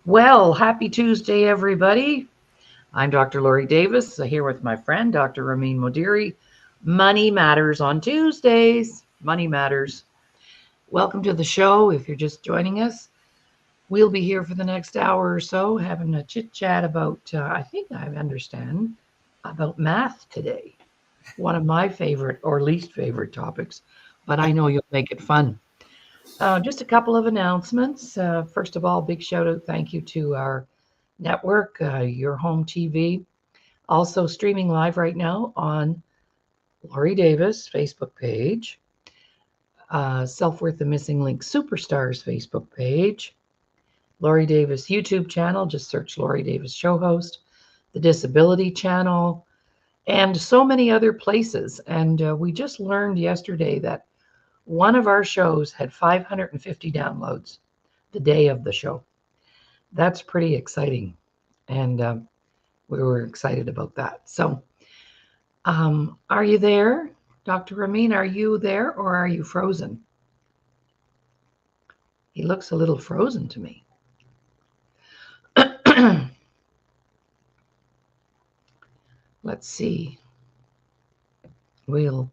Well, happy Tuesday, everybody. I'm Dr. Lori Davis, here with my friend, Dr. Ramin Modiri. Money matters on Tuesdays. Money matters. Welcome to the show. If you're just joining us, we'll be here for the next hour or so having a chit chat about, I think I understand, about math today. One of my favorite or least favorite topics, but I know you'll make it fun. Just a couple of announcements. First of all, big shout out, thank you to our network, Your Home TV, also streaming live right now on Lori Davis Facebook page, Self Worth the Missing Link Superstars Facebook page, Lori Davis YouTube channel, just search Lori Davis Show Host, the Disability channel, and so many other places. And we just learned yesterday that one of our shows had 550 downloads the day of the show. That's pretty exciting. And we were excited about that. So, are you there, Dr. Ramin? Are you there or are you frozen? He looks a little frozen to me. Let's see. We'll.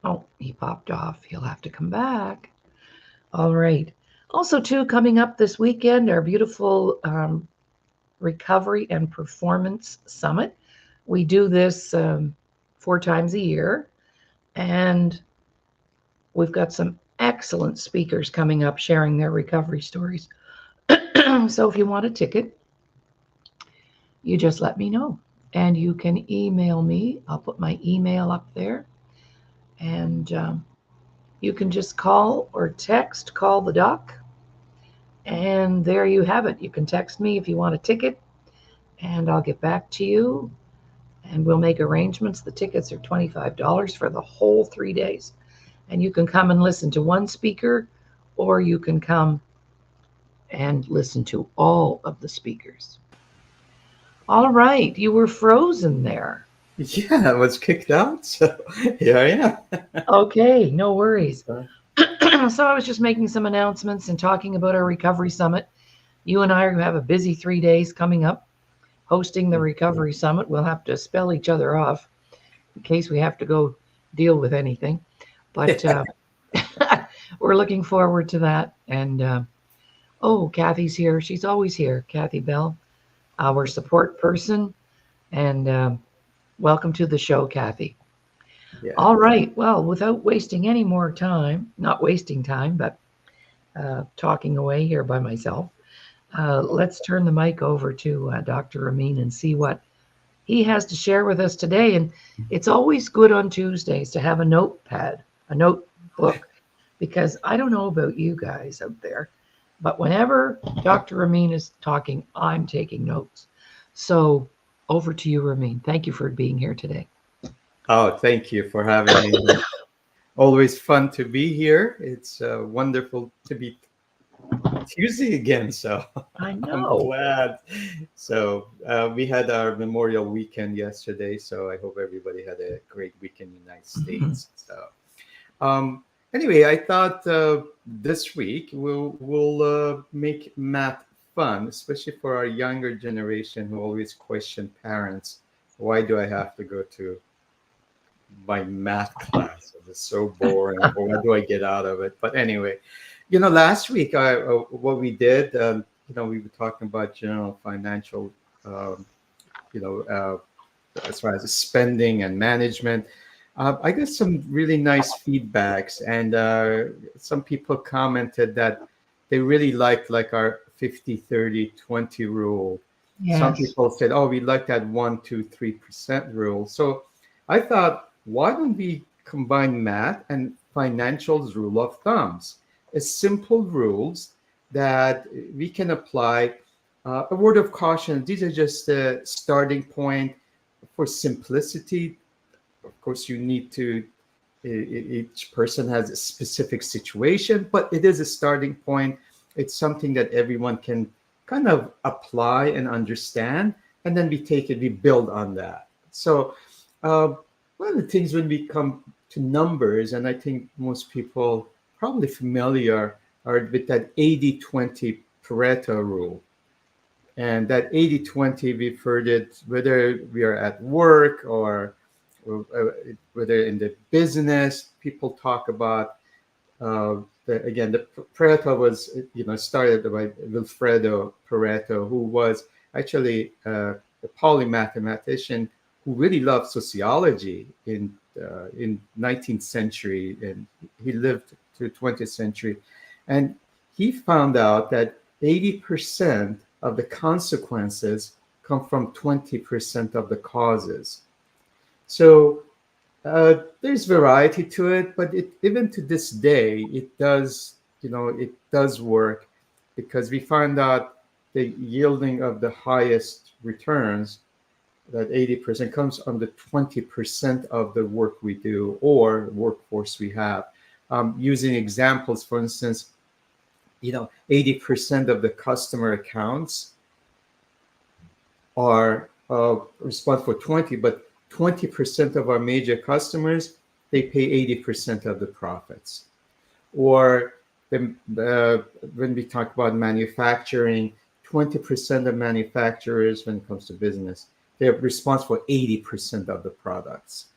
Oh, he popped off. He'll have to come back. All right. Also, too, coming up this weekend, our beautiful Recovery and Performance Summit. We do this 4 times a year, and we've got some excellent speakers coming up sharing their recovery stories. So if you want a ticket, you just let me know, and you can email me. I'll put my email up there, and you can just call or text, call the doc, and there you have it. You can text me if you want a ticket, and I'll get back to you, and we'll make arrangements. The tickets are $25 for the whole 3 days, and you can come and listen to one speaker, or you can come and listen to all of the speakers. All right, you were frozen there. Yeah, I was kicked out, so here I am. Okay, no worries. So I was just making some announcements and talking about our recovery summit. You and I have a busy 3 days coming up hosting the recovery summit. We'll have to spell each other off in case we have to go deal with anything. But we're looking forward to that. And Kathy's here. She's always here. Kathy Bell, our support person. And welcome to the show, Kathy. Yeah. All right. Well, without wasting any more time, not wasting time, but talking away here by myself, let's turn the mic over to Dr. Ramin and see what he has to share with us today. And it's always good on Tuesdays to have a notepad, a notebook, because I don't know about you guys out there, but whenever Dr. Ramin is talking, I'm taking notes. So over to you, Ramin. Thank you for being here today. Oh, thank you for having me. Always fun to be here. It's wonderful to be Tuesday again. So I I'm know. glad. So we had our Memorial Weekend yesterday. So I hope everybody had a great weekend in the United States. So anyway, I thought this week we'll make math fun, especially for our younger generation who always question parents. Why do I have to go to my math class? It's so boring. Or what do I get out of it? But anyway, last week what we did, we were talking about general financial, um, as far as spending and management. I got some really nice feedbacks, and some people commented that they really liked like our 50-30-20 rule. Some Yes. people said, "Oh, we like that 1-2-3% rule." So I thought, why don't we combine math and financials rule of thumbs? As simple rules that we can apply. A word of caution: these are just a starting point for simplicity. Of course, you need to. Each person has a specific situation, but it is a starting point. It's something that everyone can kind of apply and understand, and then we build on that. So one of the things when we come to numbers, and I think most people probably familiar are with that 80-20 Pareto rule. And that 80-20, we've heard it whether we are at work or whether in the business, people talk about again, the Pareto was, started by Wilfredo Pareto, who was actually a polymathematician who really loved sociology in 19th century, and he lived through 20th century, and he found out that 80% of the consequences come from 20% of the causes. So there's variety to it, but even to this day, it does work because we find out the yielding of the highest returns, that 80% comes from the 20% of the work we do or workforce we have. Using examples, for instance, 80% of the customer accounts are responsible for 20, but 20% of our major customers, they pay 80% of the profits. Or when we talk about manufacturing, 20% of manufacturers, when it comes to business, they're responsible for 80% of the products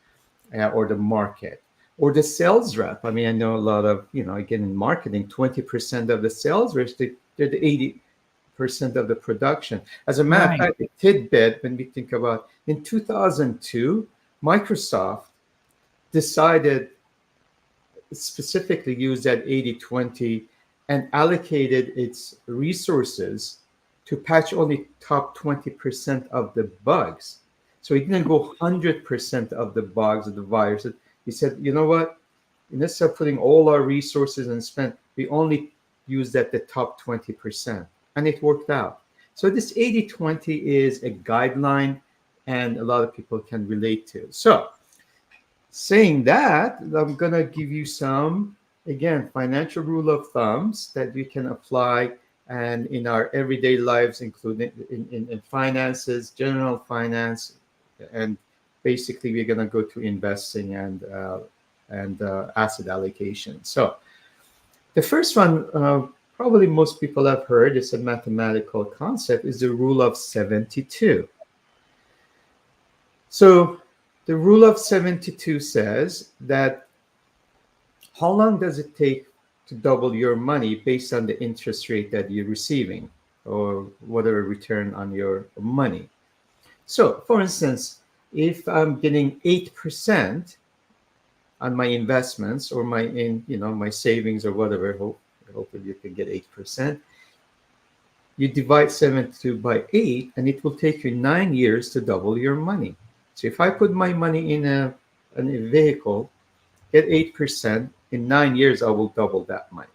or the market. Or the sales rep. I mean, I know a lot of, again, in marketing, 20% of the sales reps, they're the 80% of the production. As a matter of Right. fact, a tidbit when we think about in 2002, Microsoft decided specifically use that 80-20 and allocated its resources to patch only top 20% of the bugs. So he didn't go 100% of the bugs of the viruses. He said, you know what? Instead of putting all our resources and spend, we only use that the top 20%. And it worked out. So this 80-20 is a guideline and a lot of people can relate to. So saying that, I'm going to give you some, again, financial rule of thumbs that we can apply and in our everyday lives, including in finances, general finance, and basically we're going to go to investing and asset allocation. So the first one, probably most people have heard, it's a mathematical concept, is the rule of 72. So the rule of 72 says that how long does it take to double your money based on the interest rate that you're receiving or whatever return on your money. So for instance, if I'm getting 8% on my investments or my savings or whatever, hopefully you can get 8%. You divide 72 by 8, and it will take you 9 years to double your money. So if I put my money in a vehicle, get 8%, in 9 years I will double that money.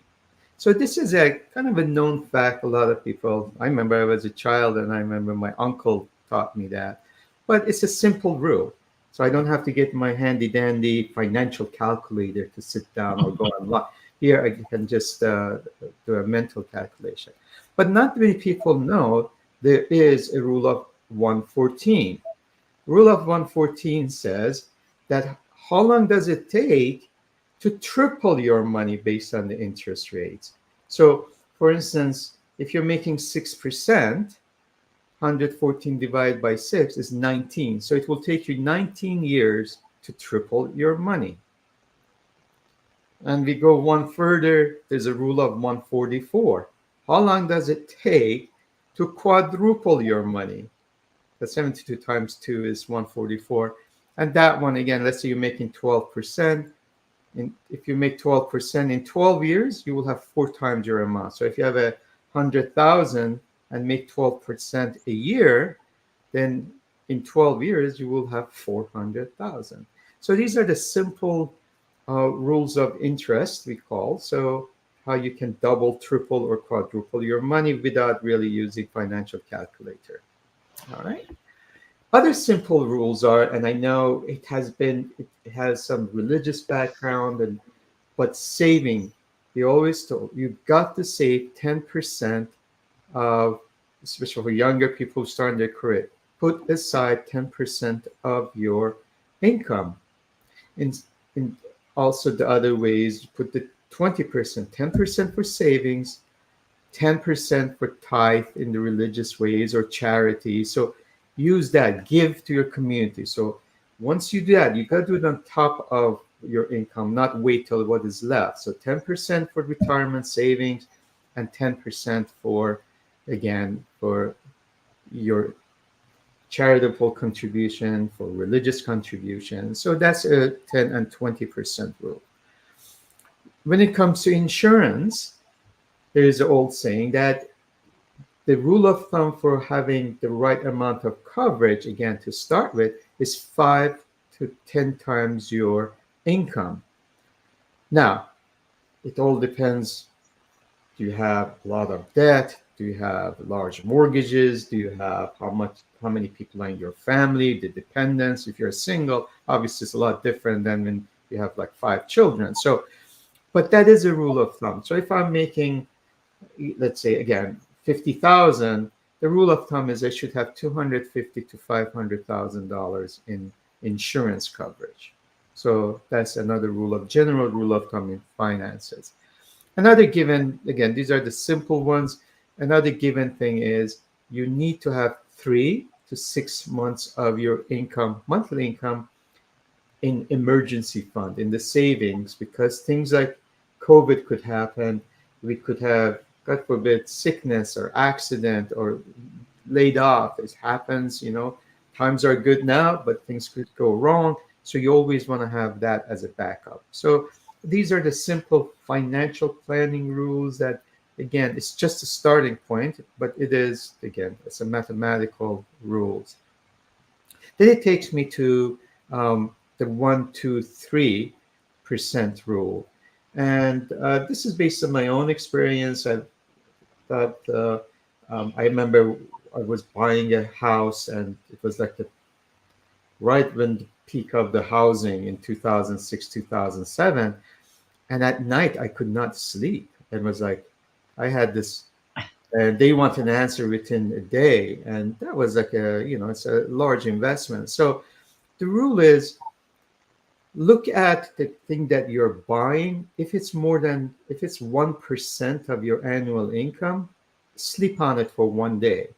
So this is a kind of a known fact. A lot of people, I remember I was a child and I remember my uncle taught me that. But it's a simple rule. So I don't have to get my handy dandy financial calculator to sit down or go online. Here I can just do a mental calculation. But not many people know there is a rule of 114. Rule of 114 says that how long does it take to triple your money based on the interest rates? So for instance, if you're making 6%, 114 divided by 6 is 19. So it will take you 19 years to triple your money. And we go one further, there's a rule of 144. How long does it take to quadruple your money? The 72 times 2 is 144. And that one, again, let's say you're making 12%. And if you make 12% in 12 years, you will have 4 times your amount. So if you have 100,000 and make 12% a year, then in 12 years, you will have 400,000. So these are the simple rules of interest, we call. So how you can double, triple, or quadruple your money without really using financial calculator. All right. Other simple rules are, and I know it has some religious background, but saving, they always told you've got to save 10% of, especially for younger people starting their career, put aside 10% of your income. In also the other ways, put the 20%, 10% for savings, 10% for tithe in the religious ways or charity. So use that, give to your community. So once you do that, you got to do it on top of your income, not wait till what is left. So 10% for retirement savings and 10% for, again, for your charitable contribution, for religious contribution. So that's a 10 and 20% rule. When it comes to insurance, there is an old saying that the rule of thumb for having the right amount of coverage, again, to start with, is 5 to 10 times your income. Now, it all depends. Do you have a lot of debt? Do you have large mortgages? Do you have how many people are in your family, the dependents? If you're single, obviously it's a lot different than when you have like 5 children. So, but that is a rule of thumb. So if I'm making, let's say again, 50,000, the rule of thumb is I should have 250 to $500,000 in insurance coverage. So that's another general rule of thumb in finances. Another given, again, these are the simple ones. Another given thing is you need to have 3 to 6 months of your income, monthly income, in emergency fund, in the savings, because things like COVID could happen. We could have, God forbid, sickness or accident or laid off. It happens, times are good now, but things could go wrong. So you always want to have that as a backup. So these are the simple financial planning rules that, again, it's just a starting point, but it is, again, it's a mathematical rules. Then it takes me to the 1, 2, 3% rule. And this is based on my own experience. I thought, I remember I was buying a house and it was like the right when the peak of the housing in 2006, 2007. And at night I could not sleep. It was like, I had this, and they want an answer within a day. And that was like it's a large investment. So the rule is, look at the thing that you're buying. If it's 1% of your annual income, sleep on it for one day.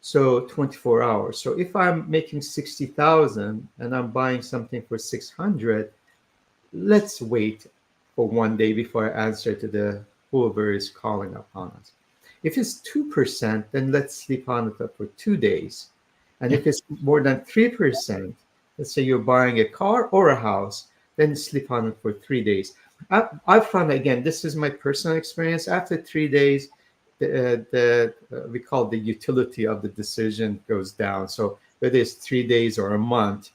So 24 hours. So if I'm making 60,000 and I'm buying something for 600, let's wait for one day before I answer to the whoever is calling upon us. If it's 2%, then let's sleep on it for 2 days. And if it's more than 3%, let's say you're buying a car or a house, then sleep on it for 3 days. I've found, again, this is my personal experience. After 3 days, we call the utility of the decision goes down. So whether it's 3 days or a month,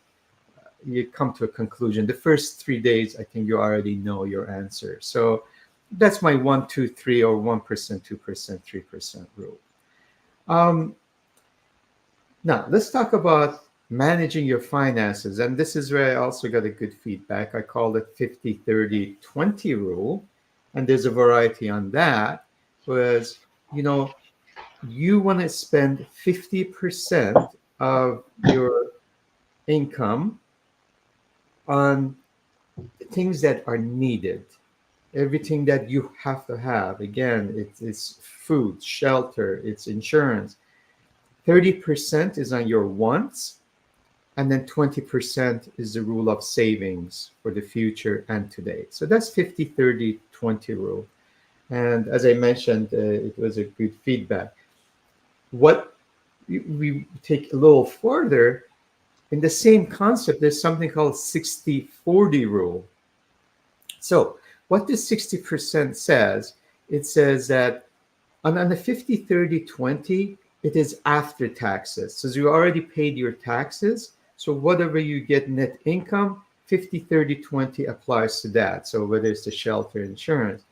you come to a conclusion. The first 3 days, I think you already know your answer. So that's my 1, 2, 3, or 1%, 2%, 3% rule. Now let's talk about managing your finances. And this is where I also got a good feedback. I call it 50-30-20 rule. And there's a variety on that. Was, you want to spend 50% of your income on things that are needed, everything that you have to have. Again, it's food, shelter, it's insurance. 30% is on your wants, and then 20% is the rule of savings for the future and today. So that's 50-30-20 rule. And as I mentioned, it was a good feedback. What we take a little further, in the same concept, there's something called 60-40 rule. So what this 60% says, it says that on the 50-30-20, it is after taxes. So you already paid your taxes. So whatever you get net income, 50-30-20 applies to that. So whether it's the shelter insurance.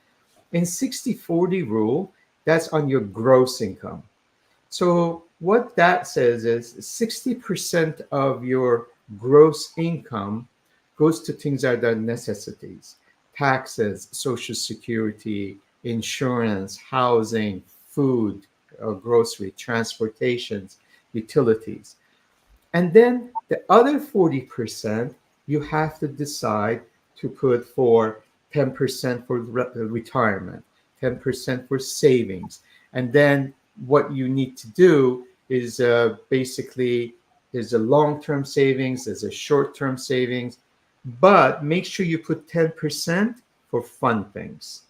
In 60-40 rule, that's on your gross income. So what that says is 60% of your gross income goes to things that are necessities: taxes, social security, insurance, housing, food, grocery, transportations, utilities. And then the other 40%, you have to decide to put for 10% for retirement, 10% for savings. And then what you need to do is basically there's a long-term savings, there's a short-term savings, but make sure you put 10% for fun things.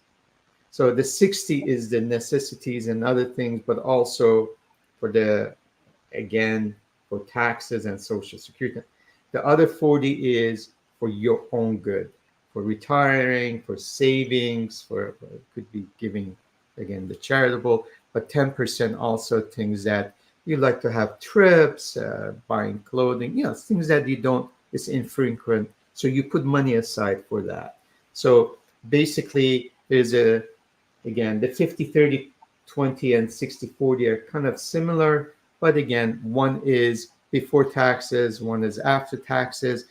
So the 60 is the necessities and other things, but also for the, again, for taxes and social security. The other 40 is for your own good, for retiring, for savings, for could be giving, again, the charitable, but 10% also things that you like to have trips, buying clothing, things that you don't, it's infrequent. So you put money aside for that. So basically, there's again, the 50-30-20 and 60-40 are kind of similar, but again, one is before taxes, one is after taxes.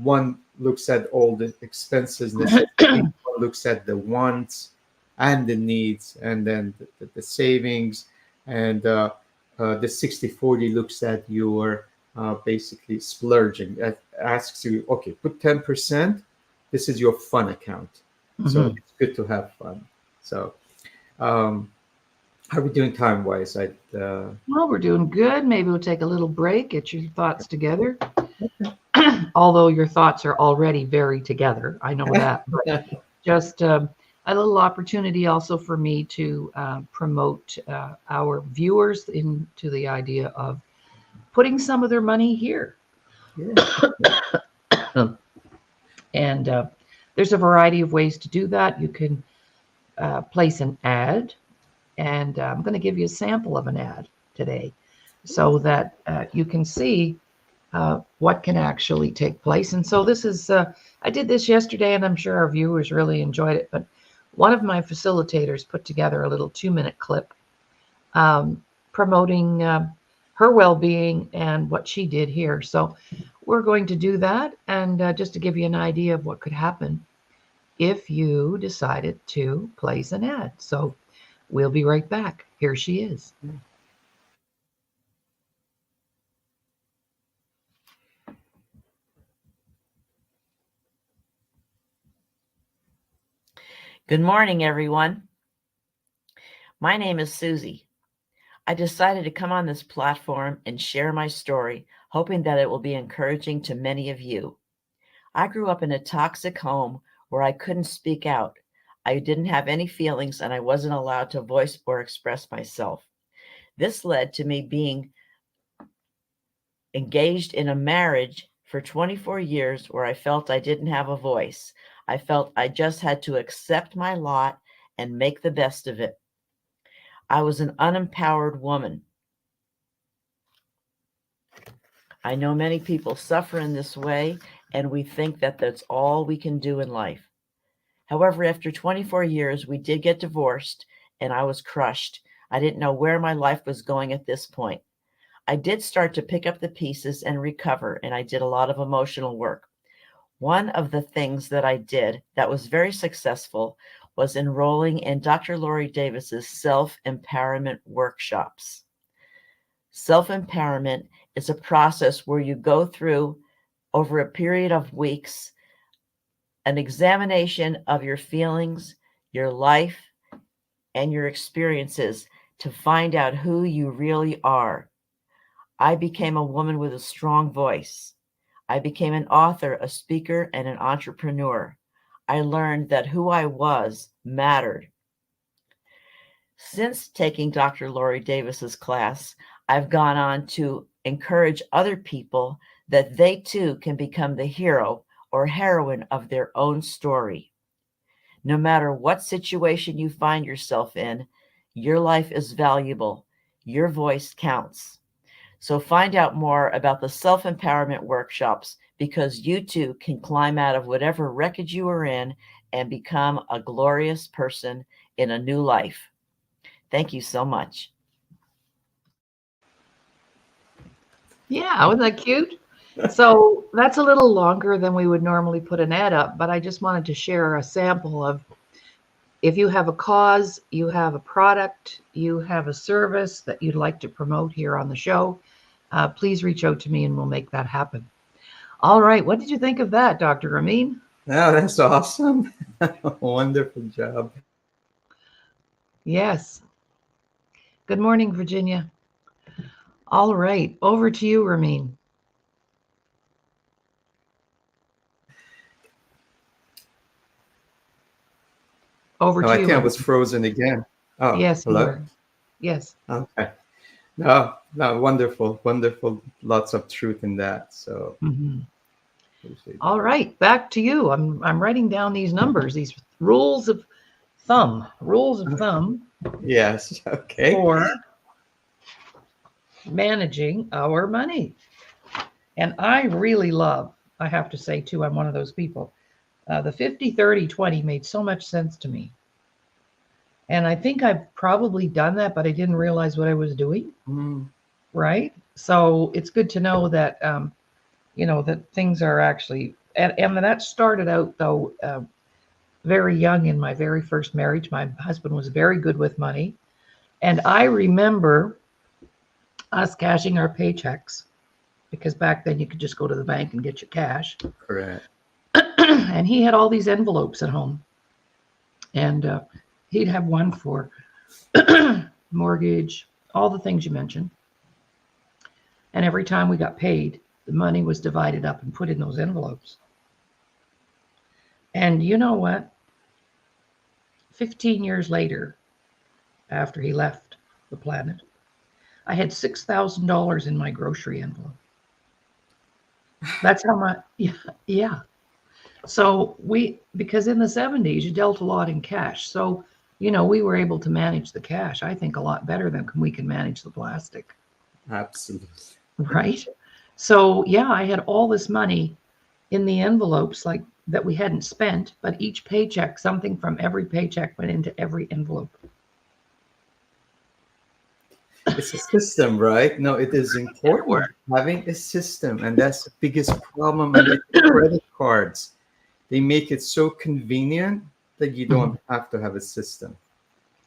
One looks at all the expenses, necessities, one looks at the wants and the needs, and then the savings. And the 60-40 looks at your basically splurging. It asks you, okay, put 10%. This is your fun account. So it's good to have fun. So, how are we doing time wise? Well, we're doing good. Maybe we'll take a little break, get your thoughts together. Although your thoughts are already very together, I know that. But just a little opportunity also for me to promote our viewers into the idea of putting some of their money here. Yeah. And there's a variety of ways to do that. You can place an ad, and I'm going to give you a sample of an ad today so that you can see what can actually take place. And so this is, I did this yesterday, and I'm sure our viewers really enjoyed it, but one of my facilitators put together a little 2-minute clip promoting her well-being and what she did here. So we're going to do that, and just to give you an idea of what could happen if you decided to place an ad. So we'll be right back. Here she is. Good morning, everyone. My name is Susie. I decided to come on this platform and share my story, hoping that it will be encouraging to many of you. I grew up in a toxic home where I couldn't speak out. I didn't have any feelings, and I wasn't allowed to voice or express myself. This led to me being engaged in a marriage for 24 years where I felt I didn't have a voice. I felt I just had to accept my lot and make the best of it. I was an unempowered woman. I know many people suffer in this way, and we think that that's all we can do in life. However, after 24 years, we did get divorced, and I was crushed. I didn't know where my life was going at this point. I did start to pick up the pieces and recover, and I did a lot of emotional work. One of the things that I did that was very successful was enrolling in Dr. Lori Davis's self-empowerment workshops. Self-empowerment is a process where you go through, over a period of weeks, an examination of your feelings, your life, and your experiences to find out who you really are. I became a woman with a strong voice. I became an author, a speaker, and an entrepreneur. I learned that who I was mattered. Since taking Dr. Lori Davis's class, I've gone on to encourage other people that they too can become the hero or heroine of their own story. No matter what situation you find yourself in, your life is valuable. Your voice counts. So find out more about the self-empowerment workshops, because you too can climb out of whatever wreckage you are in and become a glorious person in a new life. Thank you so much. Yeah, wasn't that cute? So that's a little longer than we would normally put an ad up, but I just wanted to share a sample of, if you have a cause, you have a product, you have a service that you'd like to promote here on the show, please reach out to me and we'll make that happen. All right. What did you think of that, Dr. Ramin? Wow, that's awesome. Wonderful job. Yes. Good morning, Virginia. All right. Over to you, Ramin. Over Oh, to I you, think I was Ramin. frozen again. Oh, Yes, you hello. were. Yes. Okay. No, no, wonderful, wonderful. Lots of truth in that. So Mhm. appreciate All right. Back to you. I'm writing down these numbers, these rules of thumb. Rules of that. thumb Yes. Okay. for managing our money. And I really love, I have to say too, I'm one of those people. The 50, 30, 20 made so much sense to me. And I think I've probably done that, but I didn't realize what I was doing. Mm, Right. So it's good to know that, that things are actually, and that started out though, very young in my very first marriage. My husband was very good with money. And I remember us cashing our paychecks because back then you could just go to the bank and get your cash. correct. And he had all these envelopes at home. And he'd have one for mortgage, all the things you mentioned. And every time we got paid, the money was divided up and put in those envelopes. And you know what? 15 years later, after he left the planet, I had $6,000 in my grocery envelope. That's how much, yeah, yeah. So because in the 70s, you dealt a lot in cash. So, we were able to manage the cash, I think, a lot better than we can manage the plastic, Absolutely. right? So, yeah, I had all this money in the envelopes like that we hadn't spent, but each paycheck, something from every paycheck went into every envelope. It's a system, right? No, it is It important worked. having a system, and that's the biggest problem. And with credit cards, they make it so convenient that you Mhm. don't have to have a system.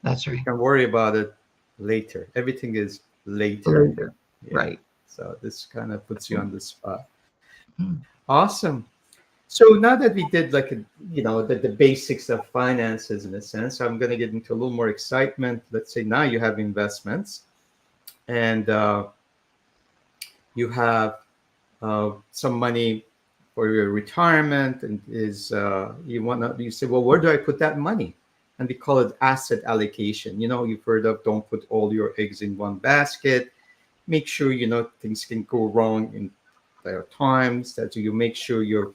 That's You right. can worry about it later. Everything is later. Later. Yeah. Right. So this kind of puts you on the spot. Mm. Awesome. So now that we did like the basics of finances in a sense, I'm going to get into a little more excitement. Let's say now you have investments and you have some money for your retirement, and is you say, well, where do I put that money? And we call it asset allocation. You've heard of don't put all your eggs in one basket. Make sure things can go wrong in there are times that you make sure you're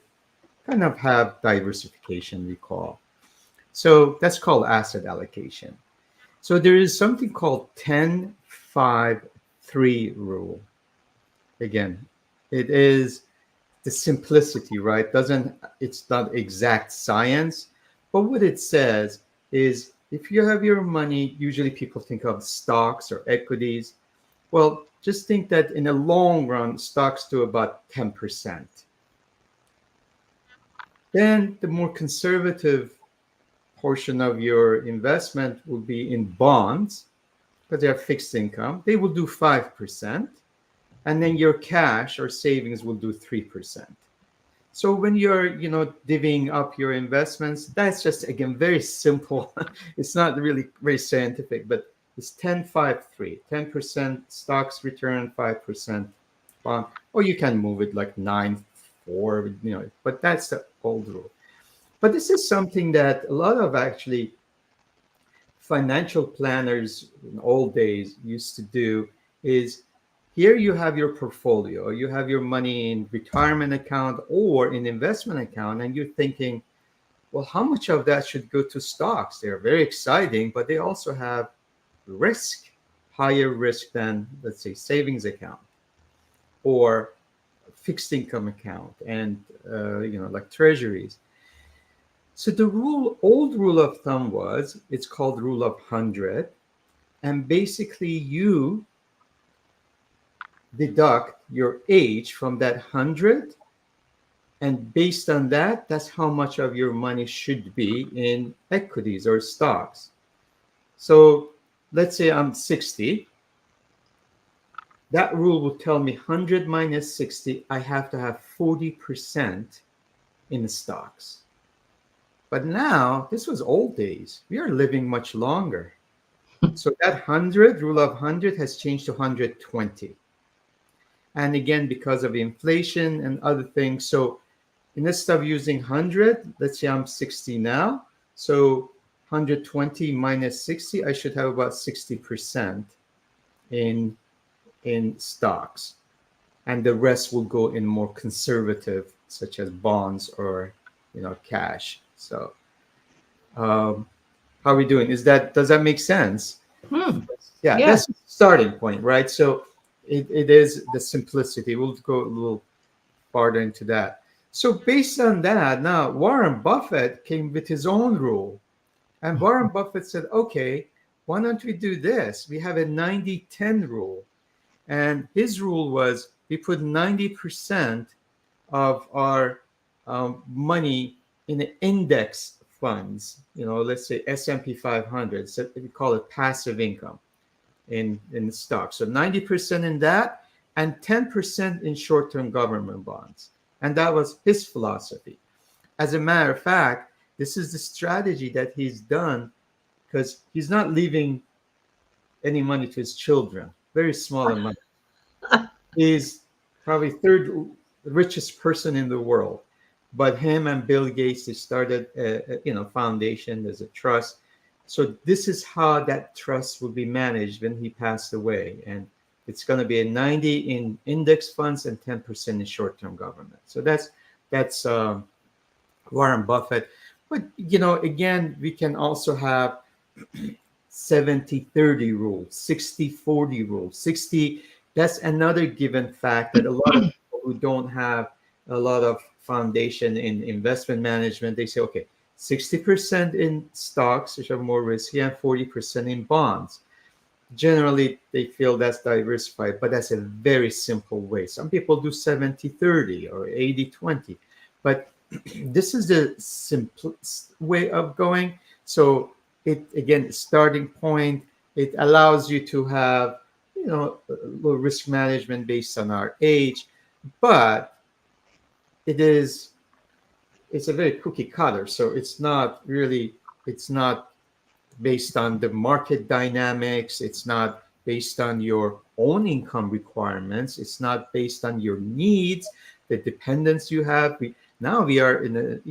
kind of have diversification, we call. So that's called asset allocation. So there is something called 10-5-3 rule. Again, it is the simplicity, right? Doesn't It's not exact science, but what it says is if you have your money, usually people think of stocks or equities. Well, just think that in the long run, stocks do about 10%. Then the more conservative portion of your investment will be in bonds because they are fixed income. They will do 5%. And then your cash or savings will do 3%. So when you're, divvying up your investments, that's just again very simple. It's not really very scientific, but it's 10-5-3. 10% stocks return, 5% bond. Or you can move it like 9-4, but that's the old rule. But this is something that a lot of actually financial planners in old days used to do is here you have your portfolio, you have your money in retirement account or in investment account, and you're thinking, well, how much of that should go to stocks? They're very exciting, but they also have risk, higher risk than, let's say, savings account or fixed income account and like treasuries. So the old rule of thumb was, it's called rule of 100. And basically, you deduct your age from that 100. And based on that, that's how much of your money should be in equities or stocks. So let's say I'm 60. That rule will tell me 100 minus 60, I have to have 40% in stocks. But now, this was old days. We are living much longer. So that 100, rule of 100, has changed to 120. And again, because of inflation and other things. So instead of using 100, let's say I'm 60 now. So 120 minus 60, I should have about 60% in stocks. And the rest will go in more conservative, such as bonds or cash. So how are we doing? Does that make sense? Hmm. Yeah, Yeah. that's the starting point, right? So it is the simplicity. We'll go a little farther into that. So based on that, now Warren Buffett came with his own rule. And Warren Buffett said, okay, why don't we do this? We have a 90-10 rule. And his rule was we put 90% of our money in the index funds, let's say S&P 500. So we call it passive income in stocks. So 90% in that and 10% in short-term government bonds. And that was his philosophy. As a matter of fact, this is the strategy that he's done because he's not leaving any money to his children. Very small amount. He's probably third richest person in the world. But him and Bill Gates, they started a foundation. There's a trust. So this is how that trust will be managed when he passed away, and it's going to be a 90 in index funds and 10% in short-term government. So that's Warren Buffett. But again, we can also have 70-30 rule, 60-40 rule. 60, that's another given fact that a lot of people who don't have a lot of foundation in investment management, they say, okay, 60% in stocks, which are more risky, and 40% in bonds. Generally, they feel that's diversified, but that's a very simple way. Some people do 70-30 or 80-20, but this is the simplest way of going. So it, again, starting point, it allows you to have a little risk management based on our age, but it's a very cookie cutter. So it's not based on the market dynamics. It's not based on your own income requirements. It's not based on your needs, the dependence you have. Now we are in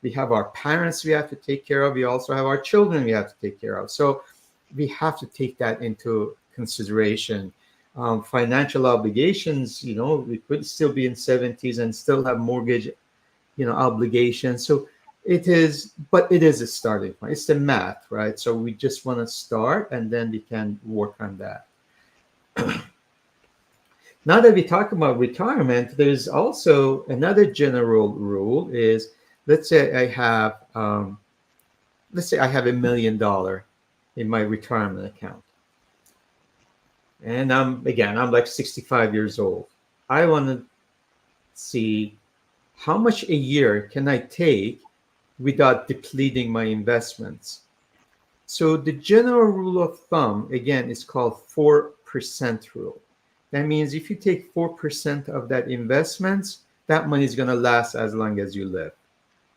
we have our parents we have to take care of. We also have our children we have to take care of. So we have to take that into consideration. Financial obligations, we could still be in 70s and still have mortgage, obligations. So but it is a starting point. It's the math, right? So we just want to start and then we can work on that. Now that we talk about retirement, there's also another general rule is, let's say I have $1 million in my retirement account. And I'm like 65 years old. I want to see how much a year can I take without depleting my investments. So the general rule of thumb, again, is called 4% rule. That means if you take 4% of that investments, that money is going to last as long as you live.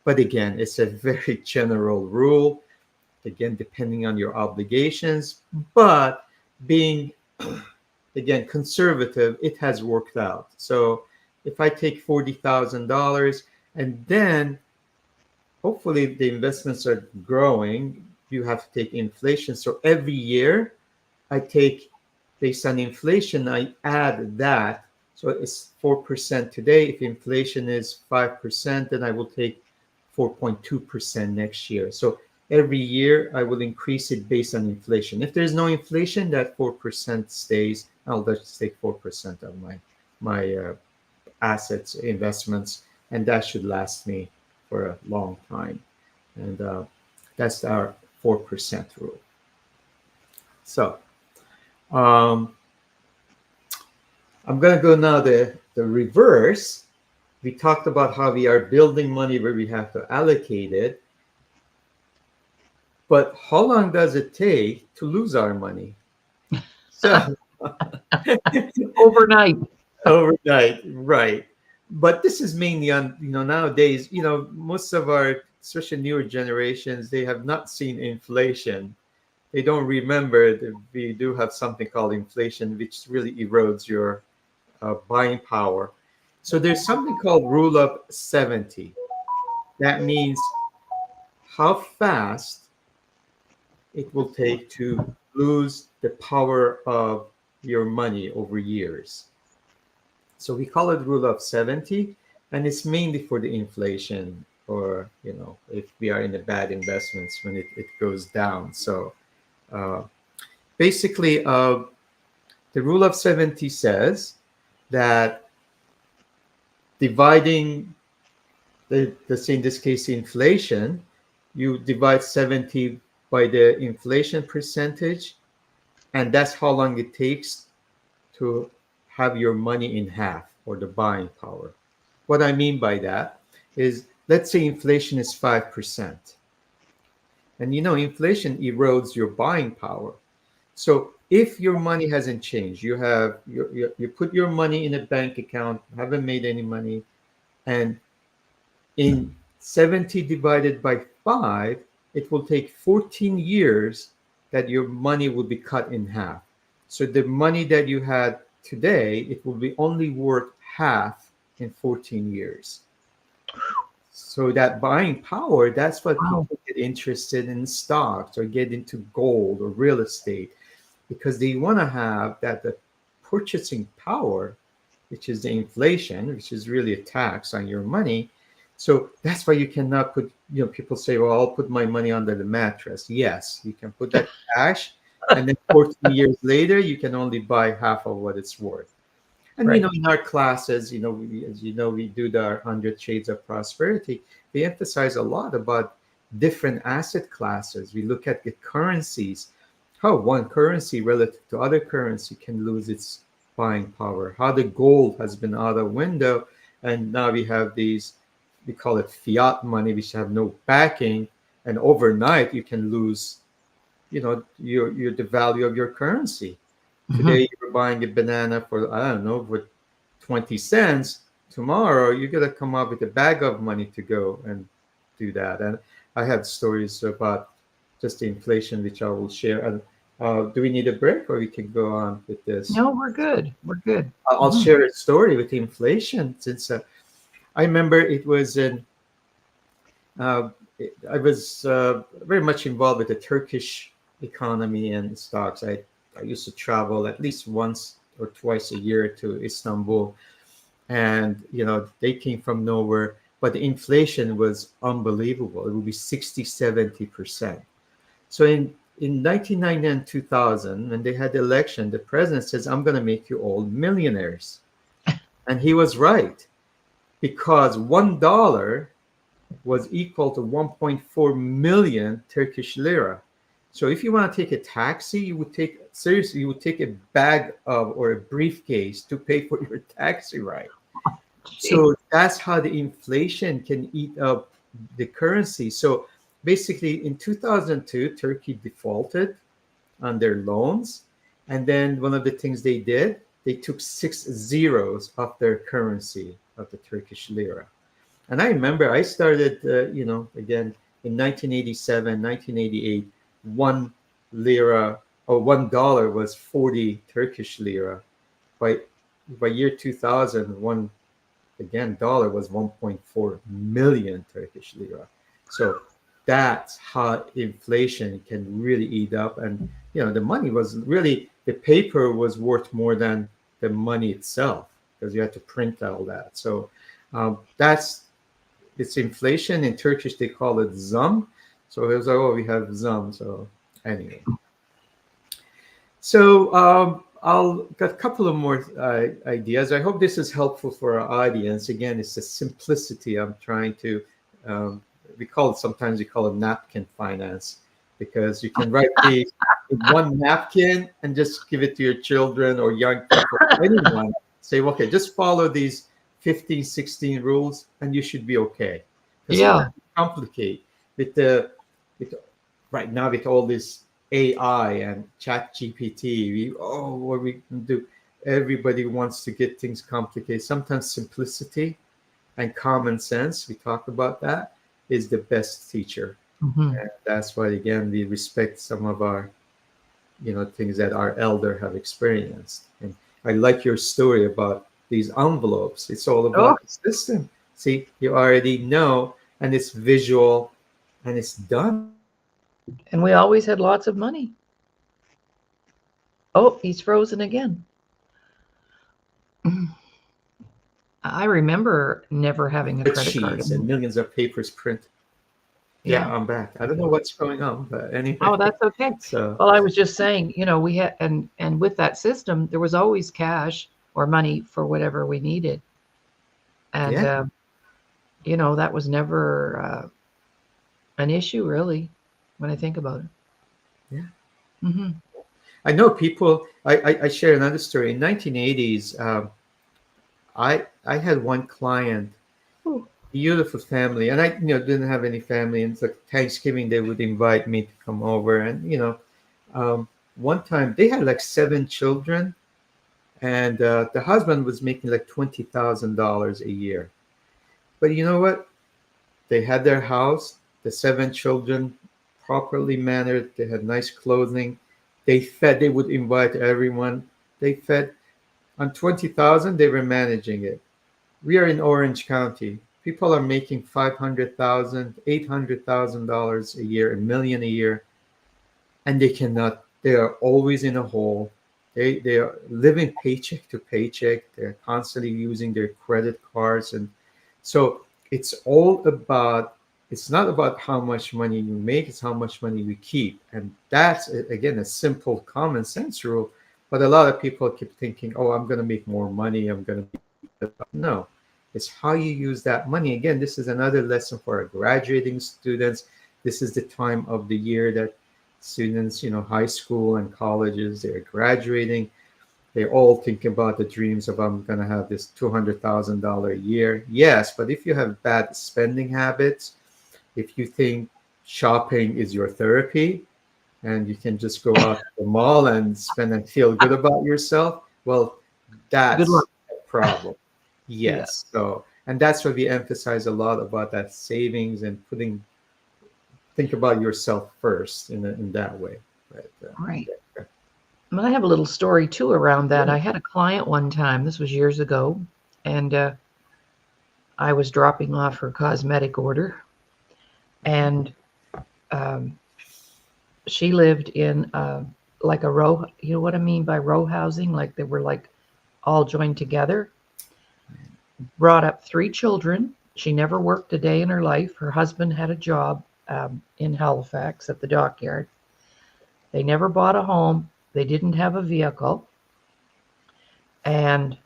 But again, it's a very general rule, again, depending on your obligations. But being, again, conservative, it has worked out. So if I take $40,000 and then hopefully the investments are growing, you have to take inflation. So every year I take, based on inflation, I add that. So it's 4% today. If inflation is 5%, then I will take 4.2% next year. So every year I will increase it based on inflation. If there's no inflation, that 4% stays. I'll just take 4% of my assets, investments, and that should last me for a long time. And that's our 4% rule. So um, I'm going to go now the reverse. We talked about how we are building money where we have to allocate it. But how long does it take to lose our money? So Overnight. overnight, right. But this is mainly on, nowadays, most of our, especially newer generations, they have not seen inflation. they don't remember that we do have something called inflation, which really erodes your buying power. So there's something called rule of 70. That means how fast it will take to lose the power of your money over years. So we call it rule of 70, and it's mainly for the inflation, or if we are in the bad investments when it goes down. So uh, basically, the rule of 70 says that dividing let's say in this case inflation, you divide 70 by the inflation percentage, and that's how long it takes to have your money in half, or the buying power. What I mean by that is, let's say inflation is 5%. And inflation erodes your buying power. So if your money hasn't changed, you put your money in a bank account, haven't made any money, and in 70 divided by 5, it will take 14 years that your money will be cut in half. So the money that you had today, it will be only worth half in 14 years. So that buying power, that's what Wow. people get interested in stocks or get into gold or real estate, because they want to have that the purchasing power, which is the inflation, which is really a tax on your money. So that's why you cannot put, people say, well, I'll put my money under the mattress. Yes, you can put that cash, and then 14 years later, you can only buy half of what it's worth. And Right. in our classes, as we do the 100 Shades of Prosperity. We emphasize a lot about different asset classes. We look at the currencies, how one currency relative to other currency can lose its buying power, how the gold has been out of window, and now we have these, we call it fiat money, which have no backing, and overnight you can lose, your the value of your currency. Mhm. Today you're buying a banana for, I don't know, for 20 cents. Tomorrow you got to come up with a bag of money to go and do that. And I have stories about just the inflation, which I will share. And do we need a break, or we can go on with this? No, we're good. We're good. I'll Mhm. share a story with inflation, since I remember it was in, uh, I was very much involved with the Turkish economy and stocks. I used to travel at least once or twice a year to Istanbul, and they came from nowhere, but the inflation was unbelievable. It would be 60, 70%. So in 1990 and 2000, when they had the election, the president says, I'm going to make you all millionaires. And he was right, because $1 was equal to 1.4 million Turkish lira. So if you want to take a taxi, you would take a bag of, or a briefcase to pay for your taxi ride. Gee. So that's how the inflation can eat up the currency. So basically in 2002, Turkey defaulted on their loans. And then one of the things they did, they took 6 zeros off their currency of the Turkish lira. And I remember I started, again in 1987, 1988, 1 lira or $1 was 40 Turkish lira. By year 2000, one again dollar was 1.4 million Turkish lira. So that's how inflation can really eat up. And the money was really, the paper was worth more than the money itself, because you had to print all that. So that's it's inflation. In Turkish they call it zam. So it was like, oh, we have zam. So anyway, so I'll got a couple of more ideas. I hope this is helpful for our audience. Again, it's the simplicity I'm trying to. Um, sometimes we call it napkin finance, because you can write these in one napkin and just give it to your children or young people, anyone. Say, okay, just follow these 15, 16 rules, and you should be okay. Because Yeah. sometimes we complicate with the with right now with all this AI and Chat GPT. What we can do? Everybody wants to get things complicated. Sometimes simplicity and common sense, we talk about that, is the best teacher. Mhm. And that's why, again, we respect some of our things that our elder have experienced. And I like your story about these envelopes. It's all Oh, about the system. See, you already know, and it's visual, and it's done. and we always had lots of money. Oh, he's frozen again. I remember never having a credit card. Spreadsheets and millions of papers print. Yeah, Yeah. I'm back. I don't know what's going on, but anyway. Oh, that's okay. So Well, I was just saying, we had, and with that system, there was always cash or money for whatever we needed, and yeah, that was never an issue really, when I think about it. yeah. Hmm. I know people. I share another story. In 1980s, I had one client, beautiful family, and I didn't have any family. And it's like Thanksgiving, they would invite me to come over, and um, one time they had like 7 children, and the husband was making like $20,000 a year. But you know what? They had their house, the 7 children properly mannered. They had nice clothing. They fed. They would invite everyone. They fed on 20,000. They were managing it. We are in Orange County. People are making 500,000, $800,000 a year, a million a year, and they cannot. They are always in a hole. They are living paycheck to paycheck. They're constantly using their credit cards, and so it's all about. It's not about how much money you make; it's how much money you keep, and that's again a simple common sense rule. But a lot of people keep thinking, "Oh, I'm going to make more money. I'm going to." No, it's how you use that money. Again, this is another lesson for our graduating students. This is the time of the year that students, high school and colleges, they're graduating. They all think about the dreams of, I'm going to have this $200,000 a year. Yes, but if you have bad spending habits, if you think shopping is your therapy and you can just go out to the mall and spend and feel good about yourself, well, Good luck. that's a problem. Yeah. Yes. So, and that's what we emphasize a lot about that savings and think about yourself first in that way. But, Right. yeah. Well, I have a little story too around that. Yeah. I had a client one time, this was years ago, and I was dropping off her cosmetic order, and um, she lived in like a row. You know what I mean by row housing? Like they were like all joined together. Brought up 3 children. She never worked a day in her life. Her husband had a job in Halifax at the dockyard. They never bought a home. They didn't have a vehicle. And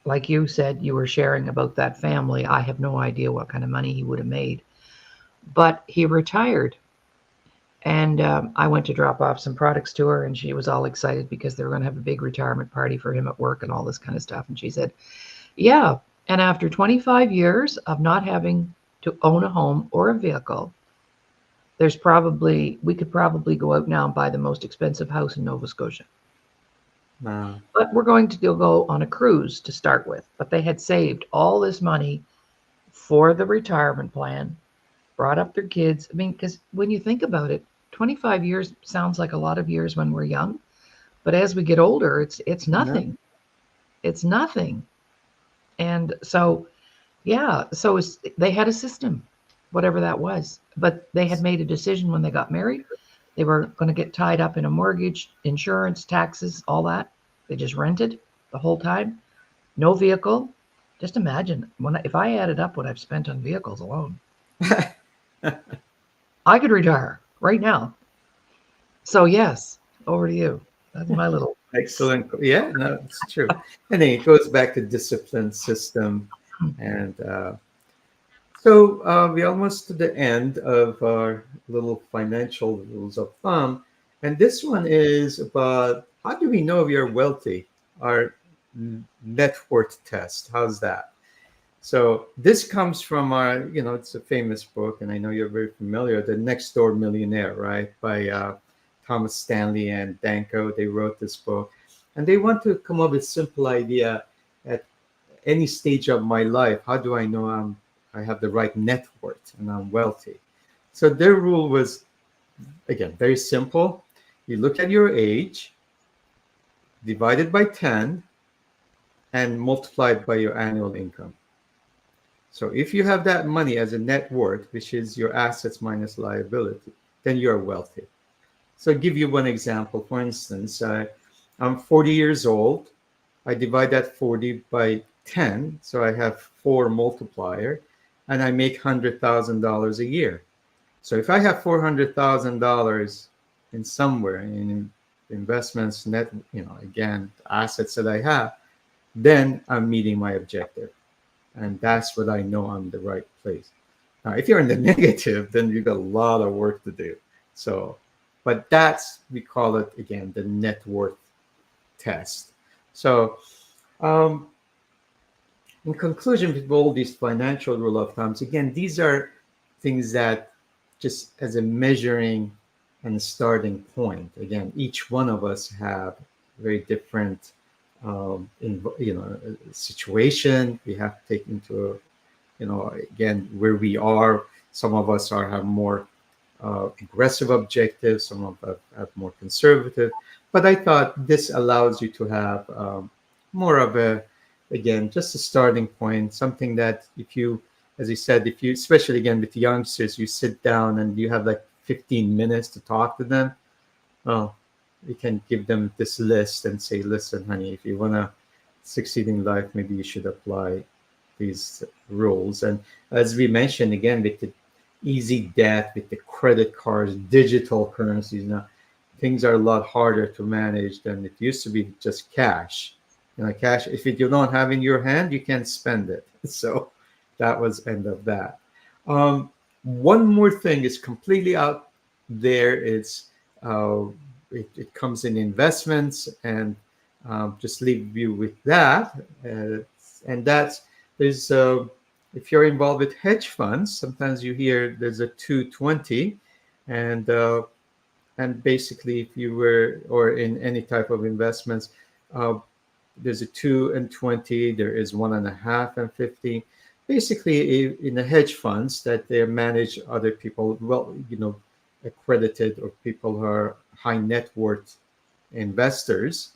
like you said, you were sharing about that family. I have no idea what kind of money he would have made. But he retired. And I went to drop off some products to her, and she was all excited because they were going to have a big retirement party for him at work and all this kind of stuff. And she said, yeah. And after 25 years of not having to own a home or a vehicle, we could probably go out now and buy the most expensive house in Nova Scotia. Wow. But we're going to go on a cruise to start with. But they had saved all this money for the retirement plan, brought up their kids. I mean, because when you think about it, 25 years sounds like a lot of years when we're young, but as we get older, it's No. nothing. It's nothing. And so, yeah, so they had a system, whatever that was. But they had made a decision when they got married. They were going to get tied up in a mortgage, insurance, taxes, all that. They just rented the whole time. No vehicle. Just imagine if I added up what I've spent on vehicles alone, I could retire right now. So yes, over to you. That's my little. Excellent. Yeah, no, it's true. And then it goes back to discipline system. And so we're almost to the end of our little financial rules of thumb. And this one is about how do we know we are wealthy? Our net worth test. How's that? So this comes from our, it's a famous book, and I know you're very familiar, The Next Door Millionaire, right? By Thomas Stanley and Danko. They wrote this book, and they want to come up with a simple idea at any stage of my life. How do I know I have the right net worth and I'm wealthy? So their rule was, again, very simple. You look at your age, divide it by 10, and multiply it by your annual income. So if you have that money as a net worth, which is your assets minus liability, then you're wealthy. So I'll give you one example. For instance, I'm 40 years old. I divide that 40 by 10, so I have 4 multiplier, and I make $100,000 a year. So if I have $400,000 in somewhere in investments, net, again, assets that I have, then I'm meeting my objective. And that's what I know I'm the right place. Now, if you're in the negative, then you've got a lot of work to do. So, but we call it, again, the net worth test. So, um, in conclusion, with all these financial rule of thumbs, again, these are things that just as a measuring and starting point. Again, each one of us have very different, situation. We have to take into, again, where we are. Some of us have more aggressive objectives. Some of us have more conservative. But I thought this allows you to have more of again, just a starting point, something that if you, as I said, if you, especially again with youngsters, you sit down and you have like 15 minutes to talk to them, well, you can give them this list and say, listen, honey, if you want to succeed in life, maybe you should apply these rules. And as we mentioned, again, with the easy debt, with the credit cards, digital currencies, now things are a lot harder to manage than it used to be, just cash. Cash, if you don't have in your hand, you can't spend it. So that was end of that. One more thing is completely out there. It's it comes in investments, and just leave you with that. And that's there's if you're involved with hedge funds, sometimes you hear there's a 220, and basically if you were or in any type of investments. There's a 2 and 20. There is 1.5 and 50. Basically, in the hedge funds that they manage other people, well, accredited or people who are high net worth investors.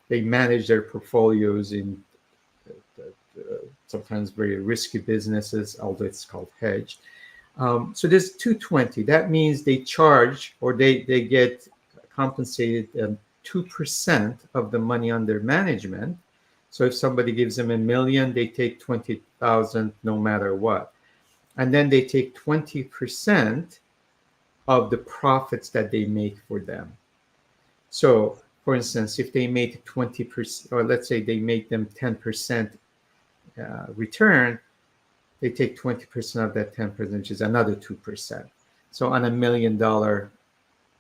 They manage their portfolios in sometimes very risky businesses, although it's called hedge. So there's 220. That means they charge or they get compensated 2% of the money under management. So if somebody gives them $1 million, they take 20,000 no matter what. And then they take 20% of the profits that they make for them. So for instance, if they make 20%, or let's say they make them 10% return, they take 20% of that 10%, which is another 2%. So on $1 million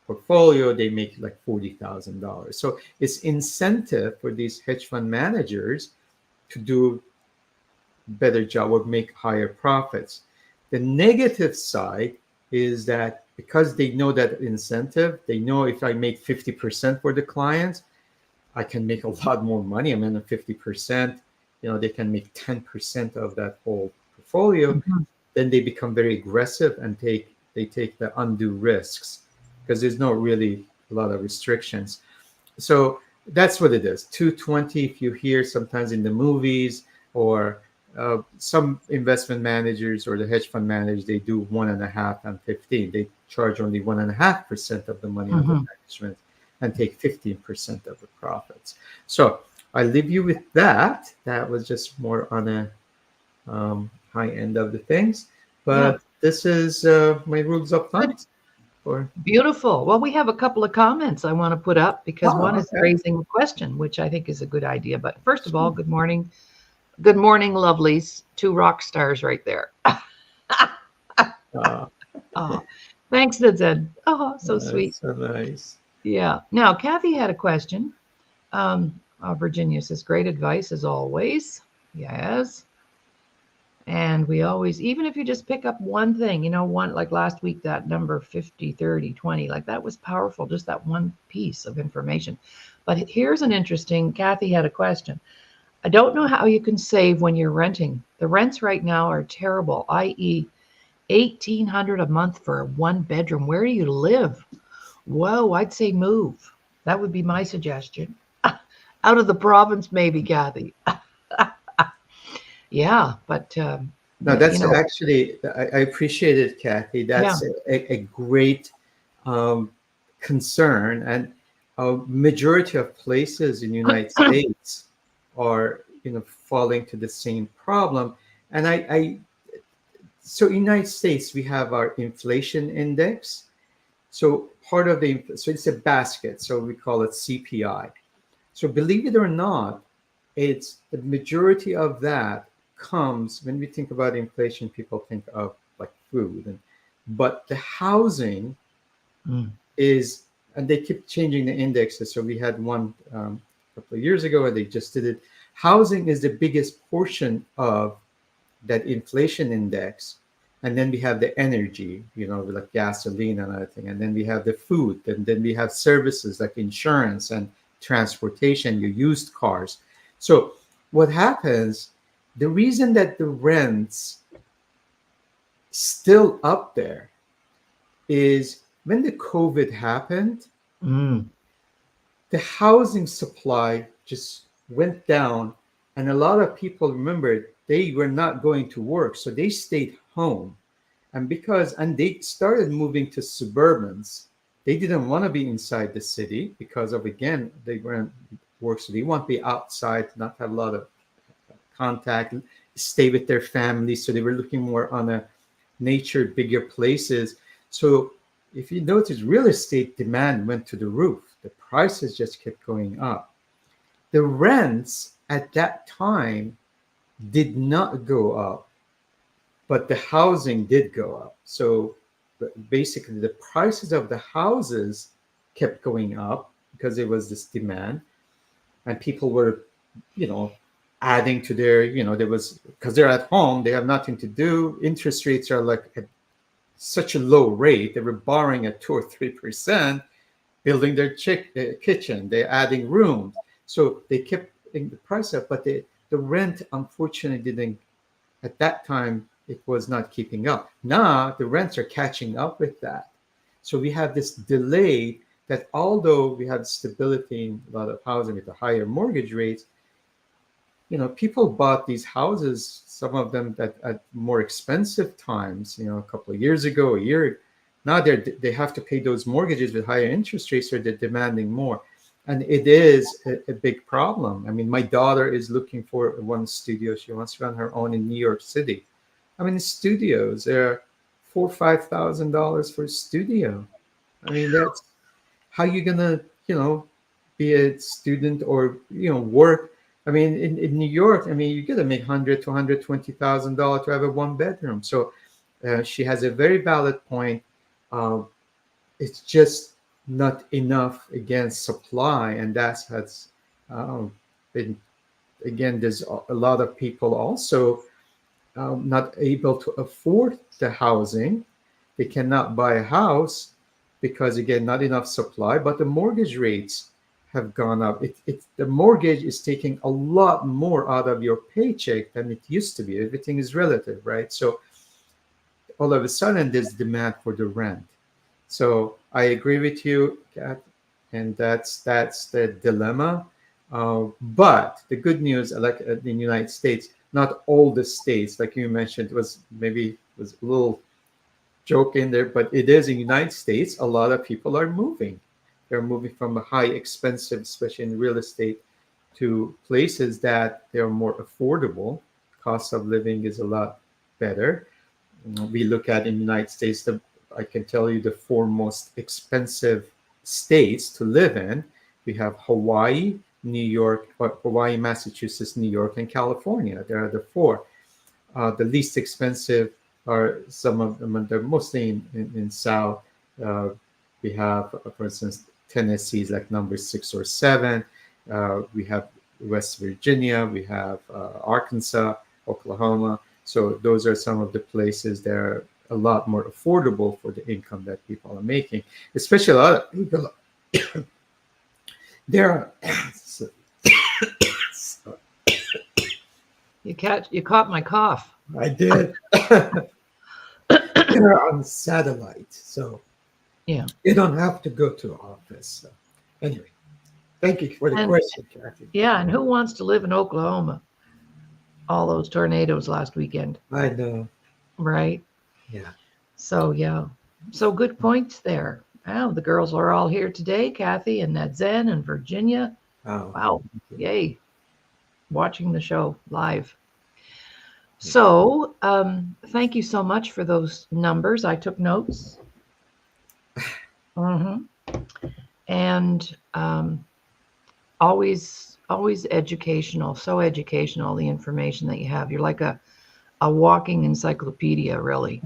portfolio, they make like $40,000. So it's incentive for these hedge fund managers to do better job or make higher profits. The negative side is that because they know that incentive, they know if I make 50% for the clients, I can make a lot more money. I mean, 50%, they can make 10% of that whole portfolio. Mm-hmm. Then they become very aggressive and they take the undue risks, because there's no really a lot of restrictions. So that's what it is. 220, if you hear sometimes in the movies or some investment managers or the hedge fund managers, they do 1.5 and 15. They charge only 1.5% of the money under management and take 15% of the profits. So I leave you with that. That was just more on a high end of the things. But this is my rules of thumb. Beautiful. Well, we have a couple of comments I want to put up because one is raising a question, which I think is a good idea. But first of all, good morning. Good morning, lovelies. 2 rock stars right there. Thanks, Nadzed. Oh, so sweet. So nice. Yeah. Now, Kathy had a question. Virginia says, great advice as always. Yes. And we always, even if you just pick up one thing, one, like last week, that number 50, 30, 20, like that was powerful, just that one piece of information. But here's an interesting, Kathy had a question. I don't know how you can save when you're renting. The rents right now are terrible, i.e. $1,800 a month for a 1-bedroom. Where do you live? Whoa, I'd say move. That would be my suggestion. Out of the province, maybe, Kathy. Yeah, but No, you that's know, actually, I appreciate it, Kathy. yeah. That's a great um, concern. And a majority of places in the United States are, falling to the same problem. And so in the United States, we have our inflation index. So so it's a basket. So we call it CPI. So believe it or not, it's the majority of that comes when we think about inflation, people think of like food, but the housing Mm. is, and they keep changing the indexes. So we had one a couple of years ago, and they just did it. Housing is the biggest portion of that inflation index. And then we have the energy, like gasoline and other thing. And then we have the food. And then we have services like insurance and transportation, your used cars. So what happens, the reason that the rents still up there is when the COVID happened, Mm. the housing supply just went down. And a lot of people remembered they were not going to work. So they stayed home. And they started moving to suburbans. They didn't want to be inside the city because of, again, they weren't work, so they want to be outside, not have a lot of contact, stay with their family. So they were looking more on a nature, bigger places. So if you notice, real estate demand went to the roof. The prices just kept going up. The rents at that time did not go up, but the housing did go up. So basically, the prices of the houses kept going up because there was this demand, and people were, you know, adding to their, there was, because they're at home, they have nothing to do. Interest rates are like at such a low rate. They were borrowing at 2 or 3%, building their kitchen. They're adding rooms, so they kept the price up. But the rent, unfortunately, didn't, at that time, it was not keeping up. Now the rents are catching up with that. So we have this delay that, although we have stability in a lot of housing with the higher mortgage rates, people bought these houses, some of them that at more expensive times, a couple of years ago, a year. Now they have to pay those mortgages with higher interest rates, or they're demanding more. And it is a big problem. I mean, my daughter is looking for one studio. She wants to run her own in New York City. I mean, the studios are $4,000 or $5,000 for a studio. I mean, that's how you gonna, be a student or work. I mean, in New York, I mean, you gotta make $100,000 to $120,000 to have a one bedroom. So she has a very valid point. Uh, it's just not enough against supply, and that's has been, again. There's a lot of people also not able to afford the housing. They cannot buy a house because, again, not enough supply. But the mortgage rates have gone up. The mortgage is taking a lot more out of your paycheck than it used to be. Everything is relative, right? So all of a sudden, there's demand for the rent. So I agree with you, Kat, and that's the dilemma. But the good news, like in the United States, not all the states, like you mentioned, was a little joke in there, but it is in the United States. A lot of people are moving. They're moving from a high expensive, especially in real estate, to places that they're more affordable. Cost of living is a lot better. We look at in the United States, I can tell you the four most expensive states to live in. We have Hawaii, New York, Hawaii, Massachusetts, New York, and California. There are the four. The least expensive are some of them, and they're mostly in South. Uh, we have, for instance, Tennessee is like number 6 or 7. We have West Virginia, we have Arkansas, Oklahoma. So those are some of the places that are a lot more affordable for the income that people are making. Especially a lot of people, there are, You caught my cough. I did. They're on satellite. So Yeah. You don't have to go to office. So, anyway, thank you for the And question, Kathy. yeah, and who wants to live in Oklahoma? All those tornadoes last weekend, I know. right? Yeah. So yeah. So good points there. Wow, the girls are all here today, Kathy and Nadzen and Virginia. Oh, Wow. thank you. Yay. Watching the show live. So thank you so much for those numbers. I took notes. Hmm. And always educational, so educational, the information that you have. You're like a walking encyclopedia, really.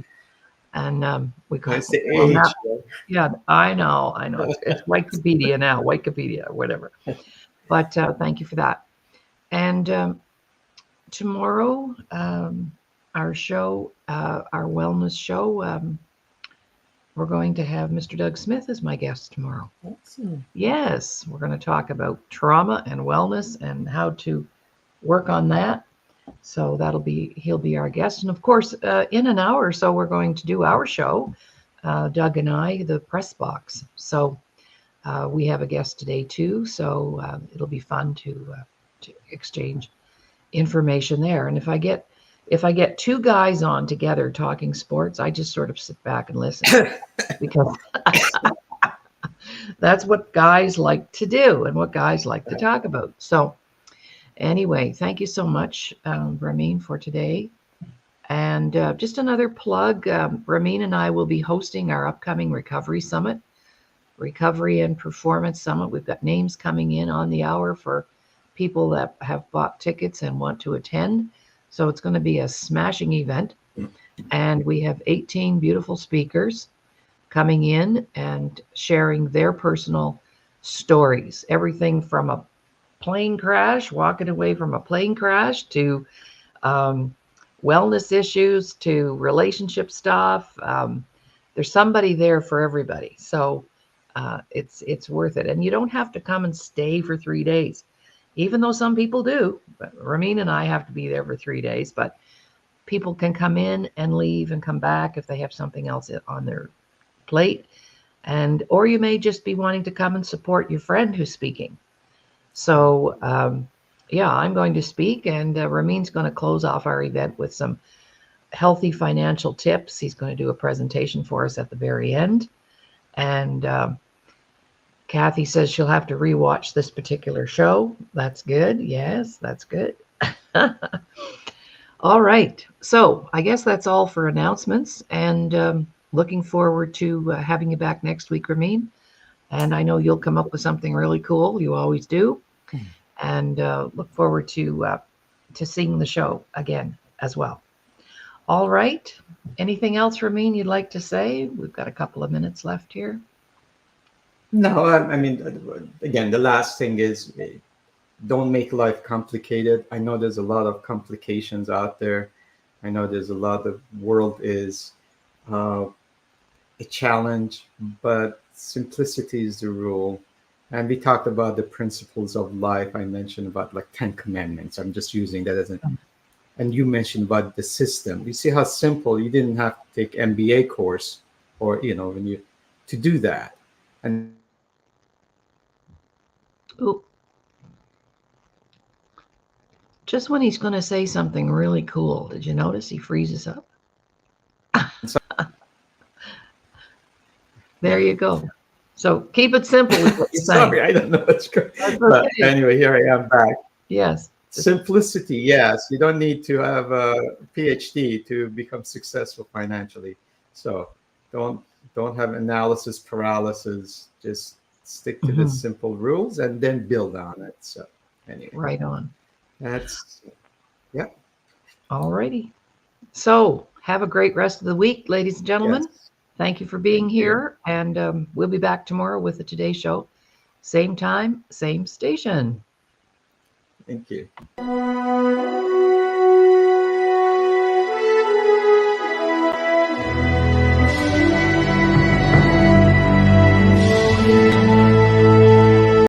And we call That's the well now, age. Right? yeah, I know it's Wikipedia now, Wikipedia, whatever. But thank you for that. And tomorrow, our show, our wellness show, we're going to have Mr. Doug Smith as my guest tomorrow. Awesome. Yes, we're going to talk about trauma and wellness and how to work on that. So he'll be our guest. And of course, in an hour or so, we're going to do our show, Doug and I, the press box. So we have a guest today too. So it'll be fun to exchange information there. And if I get two guys on together talking sports, I just sort of sit back and listen because that's what guys like to do and what guys like to talk about. So anyway, thank you so much, Ramin, for today. And just another plug, Ramin and I will be hosting our upcoming Recovery Summit, Recovery and Performance Summit. We've got names coming in on the hour for people that have bought tickets and want to attend. So it's going to be a smashing event. And we have 18 beautiful speakers coming in and sharing their personal stories. Everything from a plane crash, walking away from a plane crash, to wellness issues, to relationship stuff. There's somebody there for everybody. So it's worth it. And you don't have to come and stay for 3 days, even though some people do. But Ramin and I have to be there for 3 days, but people can come in and leave and come back if they have something else on their plate. And or you may just be wanting to come and support your friend who's speaking. So yeah, I'm going to speak, and Ramin's going to close off our event with some healthy financial tips. He's going to do a presentation for us at the very end. And Kathy says she'll have to rewatch this particular show. That's good. Yes, that's good. All right. So I guess that's all for announcements. And looking forward to having you back next week, Ramin. And I know you'll come up with something really cool. You always do. And look forward to seeing the show again as well. All right. Anything else, Ramin, you'd like to say? We've got a couple of minutes left here. No, I mean, again, the last thing is don't make life complicated. I know there's a lot of complications out there. I know there's a lot of world is a challenge, but simplicity is the rule. And we talked about the principles of life. I mentioned about like 10 commandments. I'm just using that as an, and you mentioned about the system. You see how simple, you didn't have to take MBA course or, when you, to do that. And Ooh. Just when he's going to say something really cool, did you notice he freezes up? There you go. So keep it simple is what you're saying. sorry, I don't know what's going on. Okay. But anyway, here I am back. Yes. Simplicity, yes. You don't need to have a PhD to become successful financially. So don't have analysis paralysis. Just stick to the simple rules and then build on it. So anyway. Right on. That's, yeah. All righty. So have a great rest of the week, ladies and gentlemen. Yes. Thank you for being here. And we'll be back tomorrow with the Today Show. Same time, same station. Thank you.